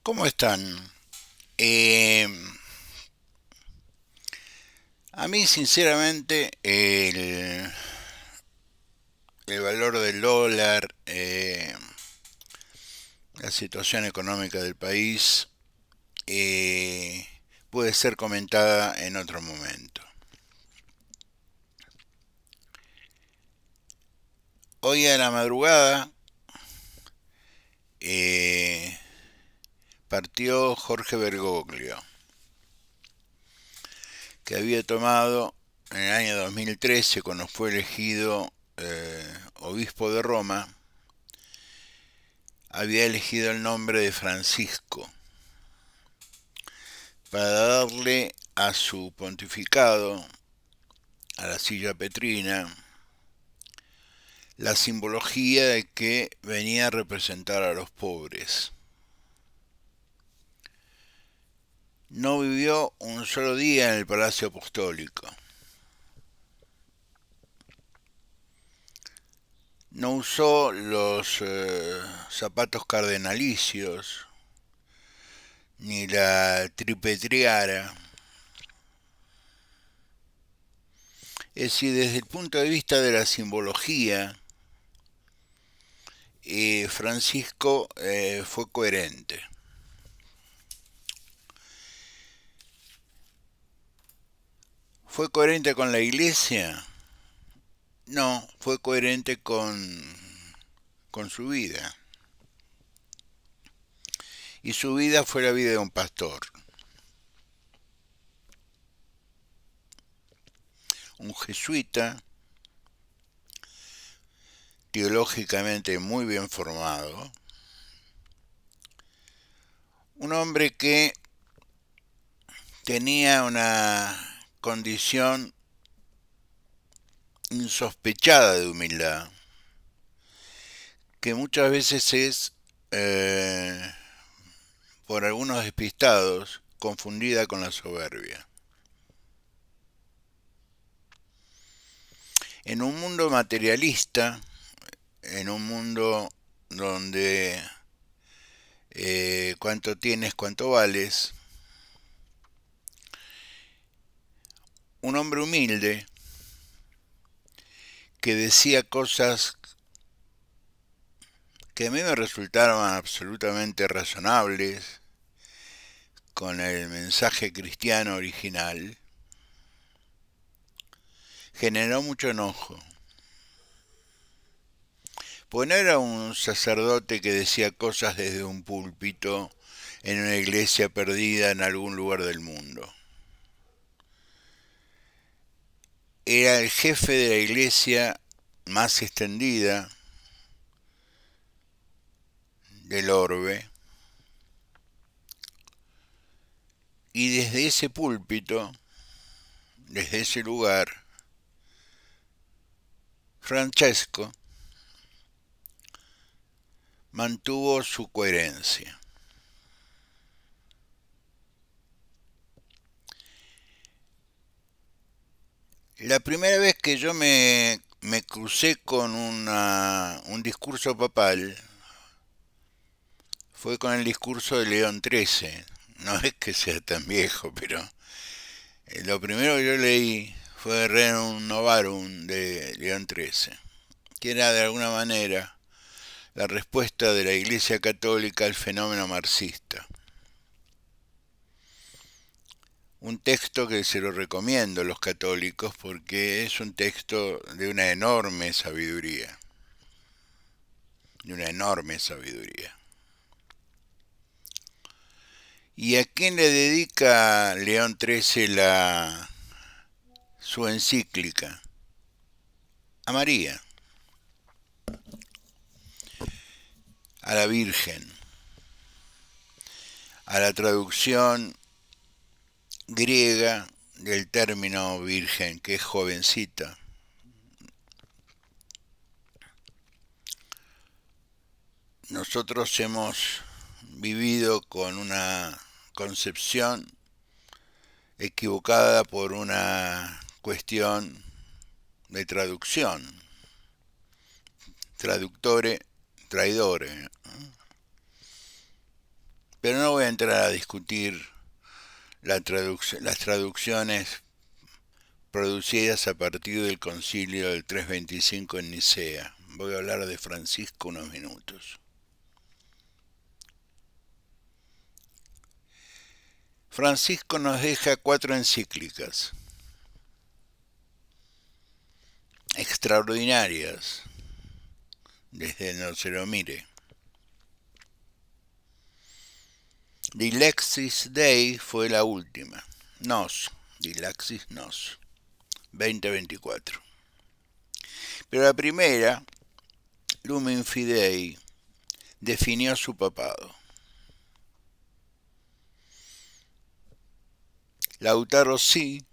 ¿Cómo están? Eh, a mí, sinceramente, el valor del dólar, la situación económica del país, puede ser comentada en otro momento. Hoy a la madrugada eh, partió Jorge Bergoglio, que había tomado en el año 2013, cuando fue elegido obispo de Roma, había elegido el nombre de Francisco para darle a su pontificado, a la silla petrina, la simbología de que venía a representar a los pobres. No vivió un solo día en el Palacio Apostólico. No usó los zapatos cardenalicios, ni la tripetriara. Es decir, desde el punto de vista de la simbología, Francisco fue coherente. ¿Fue coherente con la iglesia? No, fue coherente con su vida. Y su vida fue la vida de un pastor, un jesuita, teológicamente muy bien formado, un hombre que tenía una condición insospechada de humildad, que muchas veces es, eh, por algunos despistados, confundida con la soberbia. En un mundo materialista, en un mundo donde cuánto tienes, cuánto vales, un hombre humilde que decía cosas que a mí me resultaron absolutamente razonables con el mensaje cristiano original, generó mucho enojo. Pues no era un sacerdote que decía cosas desde un púlpito en una iglesia perdida en algún lugar del mundo. Era el jefe de la iglesia más extendida del orbe, y desde ese púlpito, desde ese lugar, Francesco mantuvo su coherencia. La primera vez que yo me crucé con un discurso papal fue con el discurso de León XIII. No es que sea tan viejo, pero lo primero que yo leí fue Rerum Novarum de León XIII, que era de alguna manera la respuesta de la Iglesia Católica al fenómeno marxista. Un texto que se lo recomiendo a los católicos porque es un texto de una enorme sabiduría, de una enorme sabiduría. ¿Y a quién le dedica León XIII su encíclica? A María, a la Virgen, a la traducción griega del término virgen, que es jovencita. Nosotros hemos vivido con una concepción equivocada por una cuestión de traducción, traductore, traidore. Pero no voy a entrar a discutir las traducciones producidas a partir del concilio del 325 en Nicea. Voy a hablar de Francisco unos minutos. Francisco nos deja 4 encíclicas extraordinarias desde no se lo mire. Dilexis Dei fue la última. Dilexis Nos, 2024. Pero la primera, Lumen Fidei, definió su papado. Lautaro Si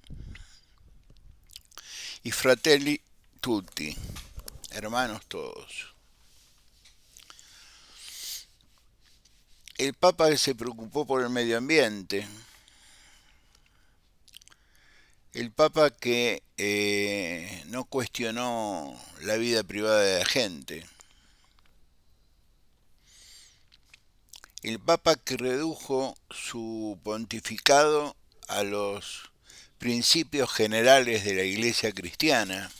y Fratelli Tutti, hermanos todos. El Papa que se preocupó por el medio ambiente, el Papa que no cuestionó la vida privada de la gente, el Papa que redujo su pontificado a los principios generales de la Iglesia cristiana,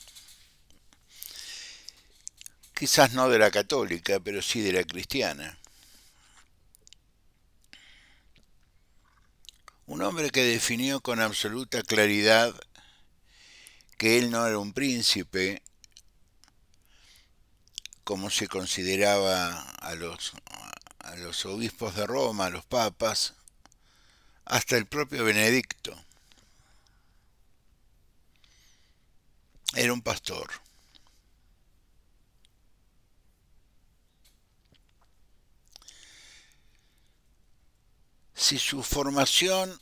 quizás no de la católica, pero sí de la cristiana. Un hombre que definió con absoluta claridad que él no era un príncipe, como se consideraba a los obispos de Roma, a los papas, hasta el propio Benedicto. Era un pastor. Si su formación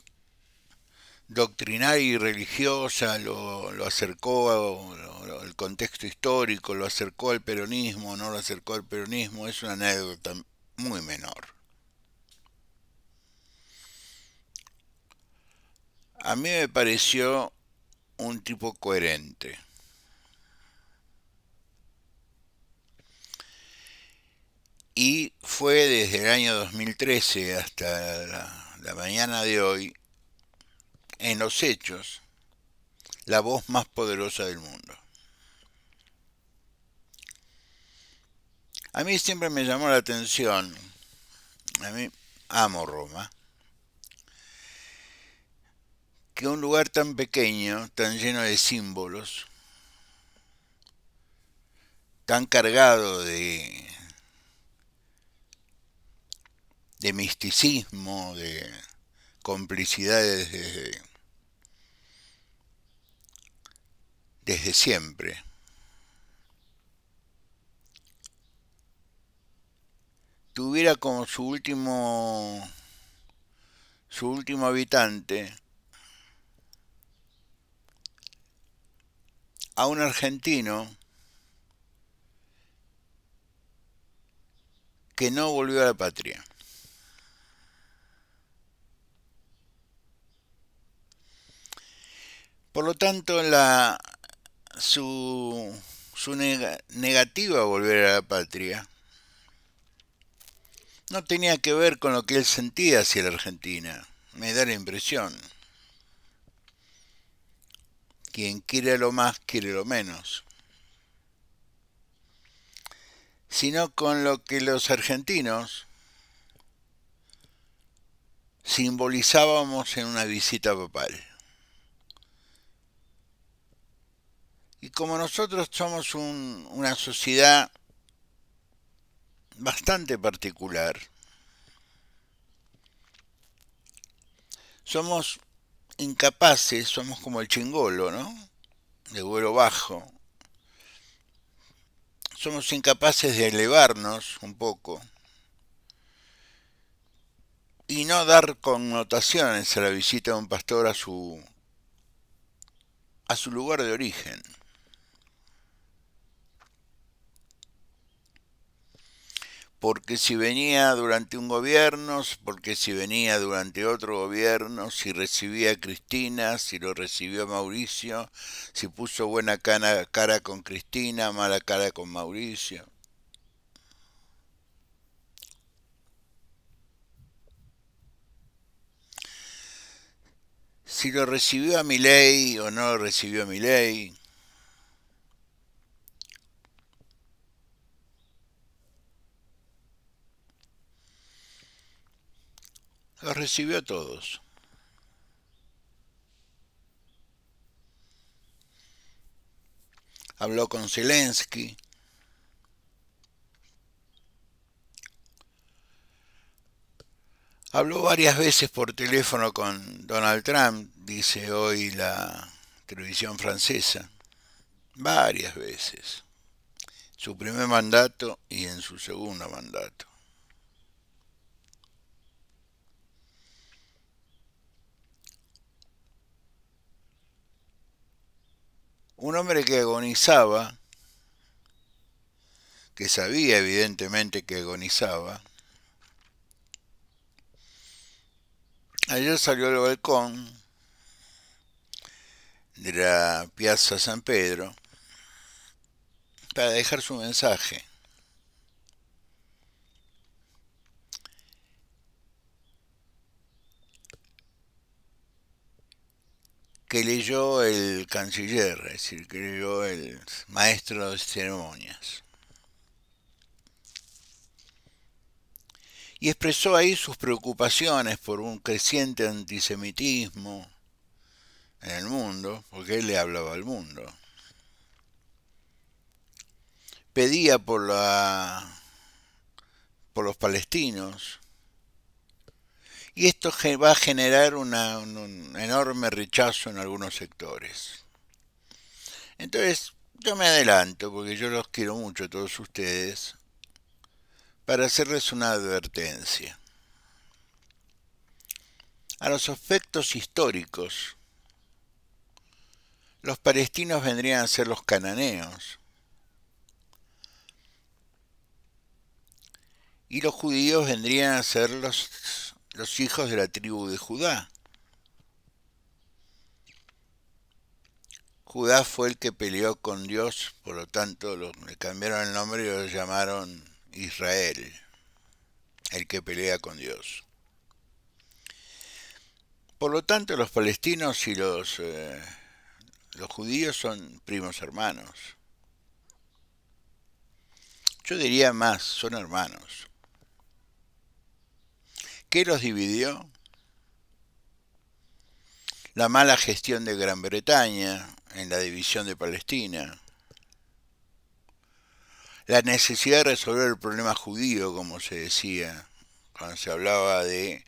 doctrinaria y religiosa lo acercó el contexto histórico, lo acercó al peronismo, no lo acercó al peronismo, es una anécdota muy menor. A mí me pareció un tipo coherente. Y fue desde el año 2013 hasta la mañana de hoy, en los hechos, la voz más poderosa del mundo. A mí siempre me llamó la atención, a mí amo Roma, que un lugar tan pequeño, tan lleno de símbolos, tan cargado de misticismo, de complicidades desde siempre, tuviera como su último habitante a un argentino que no volvió a la patria. Por lo tanto, su negativa a volver a la patria no tenía que ver con lo que él sentía hacia la Argentina. Me da la impresión. Quien quiere lo más, quiere lo menos. Sino con lo que los argentinos simbolizábamos en una visita papal. Y como nosotros somos una sociedad bastante particular, somos incapaces, somos como el chingolo, ¿no? De vuelo bajo. Somos incapaces de elevarnos un poco y no dar connotaciones a la visita de un pastor a su lugar de origen. Porque si venía durante un gobierno, porque si venía durante otro gobierno, si recibía a Cristina, si lo recibió Mauricio, si puso buena cara con Cristina, mala cara con Mauricio. si lo recibió a Milei o no lo recibió a Milei. Los recibió a todos. Habló con Zelensky. Habló varias veces por teléfono con Donald Trump, dice hoy la televisión francesa. Varias veces. Su primer mandato y en su segundo mandato. Un hombre que agonizaba, que sabía evidentemente que agonizaba, ayer salió al balcón de la Piazza San Pedro para dejar su mensaje. Que leyó el canciller, es decir, que leyó el maestro de ceremonias. Y expresó ahí sus preocupaciones por un creciente antisemitismo en el mundo, porque él le hablaba al mundo. Pedía por los palestinos, y esto va a generar un enorme rechazo en algunos sectores. Entonces, yo me adelanto, porque yo los quiero mucho a todos ustedes, para hacerles una advertencia. A los aspectos históricos, los palestinos vendrían a ser los cananeos y los judíos vendrían a ser los hijos de la tribu de Judá. Judá fue el que peleó con Dios, por lo tanto le cambiaron el nombre y lo llamaron Israel, el que pelea con Dios. Por lo tanto, los palestinos y los judíos son primos hermanos. Yo diría más, son hermanos. ¿Qué los dividió? La mala gestión de Gran Bretaña en la división de Palestina, la necesidad de resolver el problema judío, como se decía, cuando se hablaba de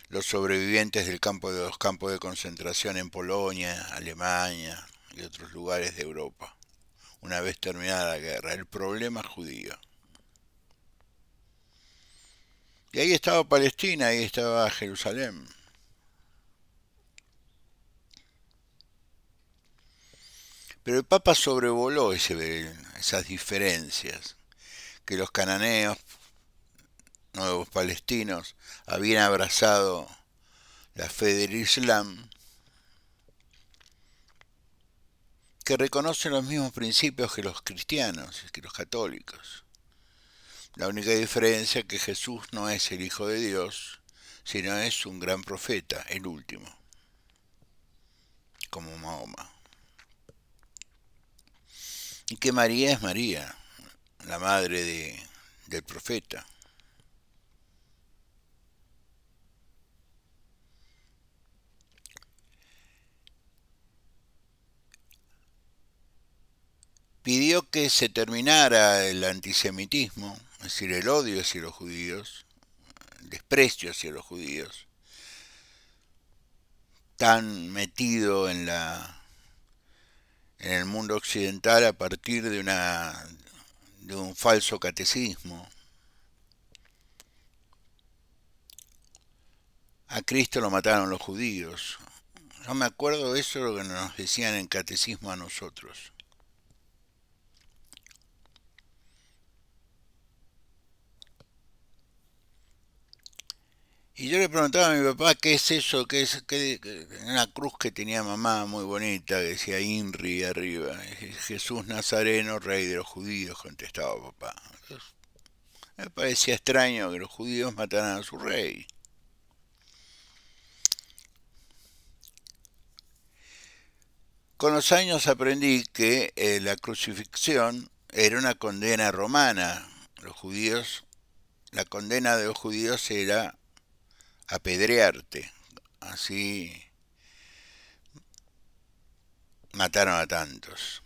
los sobrevivientes de los campos de concentración en Polonia, Alemania y otros lugares de Europa, una vez terminada la guerra, el problema judío. Y ahí estaba Palestina, ahí estaba Jerusalén. Pero el Papa sobrevoló esas diferencias, que los cananeos, nuevos palestinos, habían abrazado la fe del Islam, que reconocen los mismos principios que los cristianos, que los católicos. La única diferencia es que Jesús no es el Hijo de Dios, sino es un gran profeta, el último, como Mahoma. Y que María es María, la madre del profeta. Pidió que se terminara el antisemitismo, es decir, el odio hacia los judíos, el desprecio hacia los judíos, tan metido en el mundo occidental a partir de un falso catecismo. A Cristo lo mataron los judíos. No me acuerdo de eso lo que nos decían en catecismo a nosotros. Y yo le preguntaba a mi papá qué es eso, una cruz que tenía mamá muy bonita, que decía INRI arriba. Jesús Nazareno, rey de los judíos, contestaba papá. Entonces, me parecía extraño que los judíos mataran a su rey. Con los años aprendí que la crucifixión era una condena romana. Los judíos, la condena de los judíos era apedrearte. Así mataron a tantos.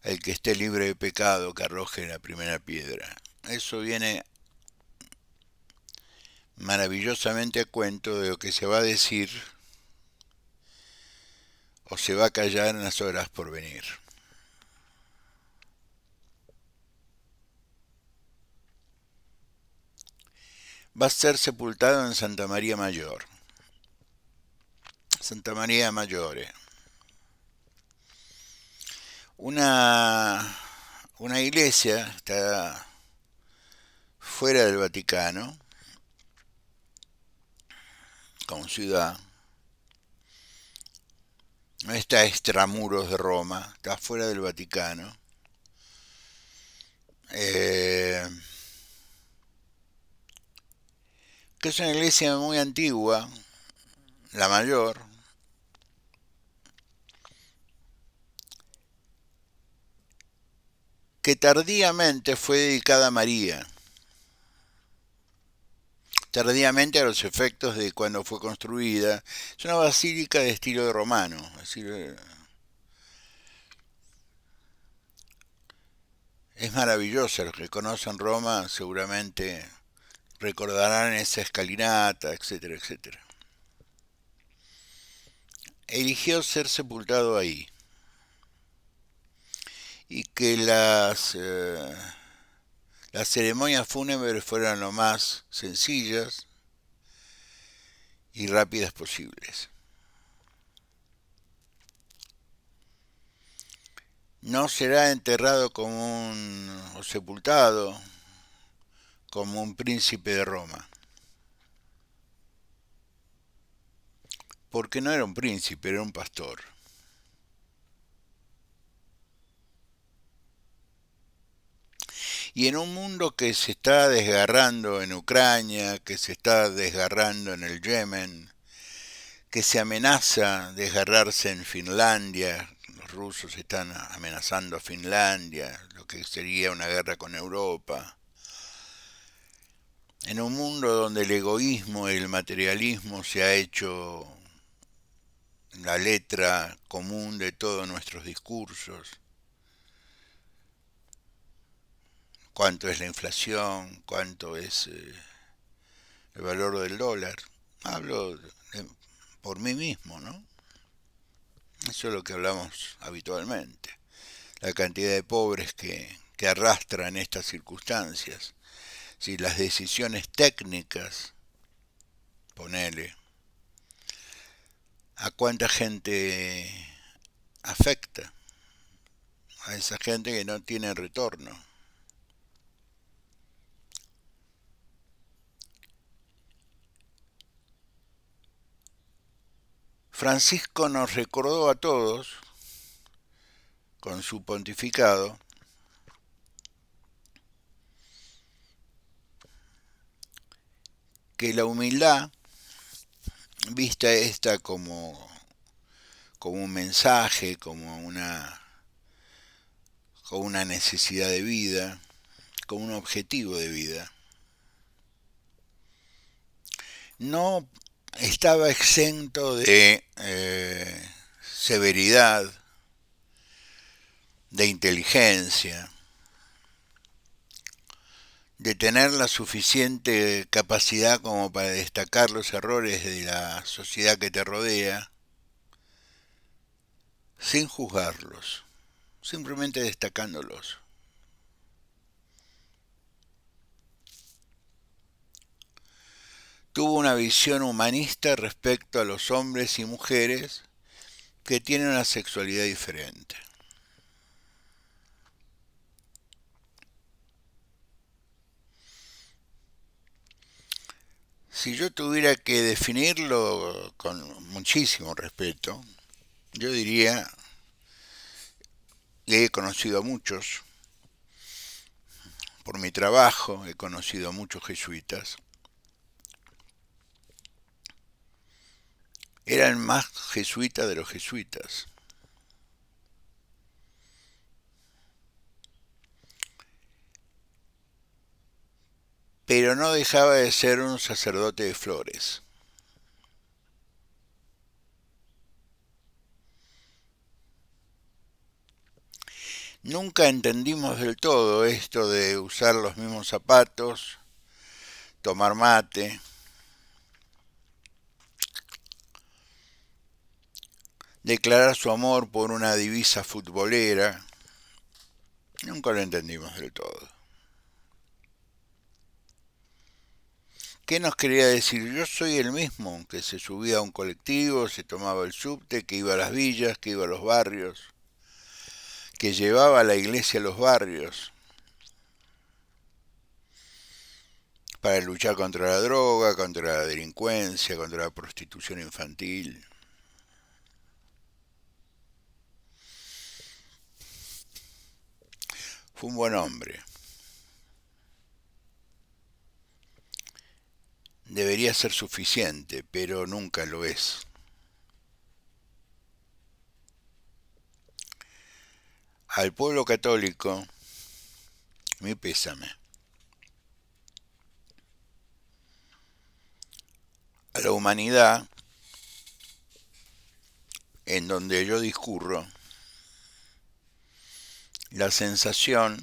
El que esté libre de pecado, que arroje la primera piedra. Eso viene maravillosamente a cuento de lo que se va a decir o se va a callar en las horas por venir. Va a ser sepultado en Santa María Mayor. Santa María Maggiore. Una, una iglesia está fuera del Vaticano, como ciudad. No está a extramuros de Roma, está fuera del Vaticano. Eh, que es una iglesia muy antigua, la mayor, que tardíamente fue dedicada a María. Tardíamente a los efectos de cuando fue construida. Es una basílica de estilo romano. Es decir, es maravillosa. Los que conocen Roma seguramente recordarán esa escalinata, etcétera, etcétera. Eligió ser sepultado ahí. Y que las ceremonias fúnebres fueran lo más sencillas y rápidas posibles. No será enterrado como o sepultado como un príncipe de Roma. Porque no era un príncipe, era un pastor. Y en un mundo que se está desgarrando en Ucrania, que se está desgarrando en el Yemen, que se amenaza desgarrarse en Finlandia, los rusos están amenazando a Finlandia, lo que sería una guerra con Europa. En un mundo donde el egoísmo y el materialismo se ha hecho la letra común de todos nuestros discursos, cuánto es la inflación, cuánto es el valor del dólar. Hablo por mí mismo, ¿no? Eso es lo que hablamos habitualmente. La cantidad de pobres que arrastran estas circunstancias. Si las decisiones técnicas, ponele, a cuánta gente afecta, a esa gente que no tiene retorno. Francisco nos recordó a todos, con su pontificado, que la humildad, vista esta como un mensaje, como una necesidad de vida, como un objetivo de vida, no estaba exento de severidad, de inteligencia, de tener la suficiente capacidad como para destacar los errores de la sociedad que te rodea, sin juzgarlos, simplemente destacándolos. Tuvo una visión humanista respecto a los hombres y mujeres que tienen una sexualidad diferente. Si yo tuviera que definirlo con muchísimo respeto, yo diría, y he conocido a muchos, por mi trabajo he conocido a muchos jesuitas, Era el más jesuita de los jesuitas. Pero no dejaba de ser un sacerdote de flores. Nunca entendimos del todo esto de usar los mismos zapatos, tomar mate, declarar su amor por una divisa futbolera. Nunca lo entendimos del todo. ¿Qué nos quería decir? Yo soy el mismo, que se subía a un colectivo, se tomaba el subte, que iba a las villas, que iba a los barrios, que llevaba a la iglesia a los barrios para luchar contra la droga, contra la delincuencia, contra la prostitución infantil. Fue un buen hombre. Debería ser suficiente, pero nunca lo es. Al pueblo católico, mi pésame. A la humanidad, en donde yo discurro, la sensación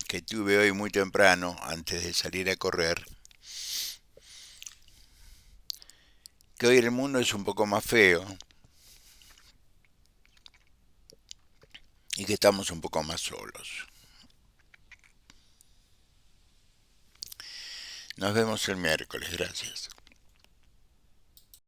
que tuve hoy muy temprano, antes de salir a correr, que hoy el mundo es un poco más feo y que estamos un poco más solos. Nos vemos el miércoles, gracias.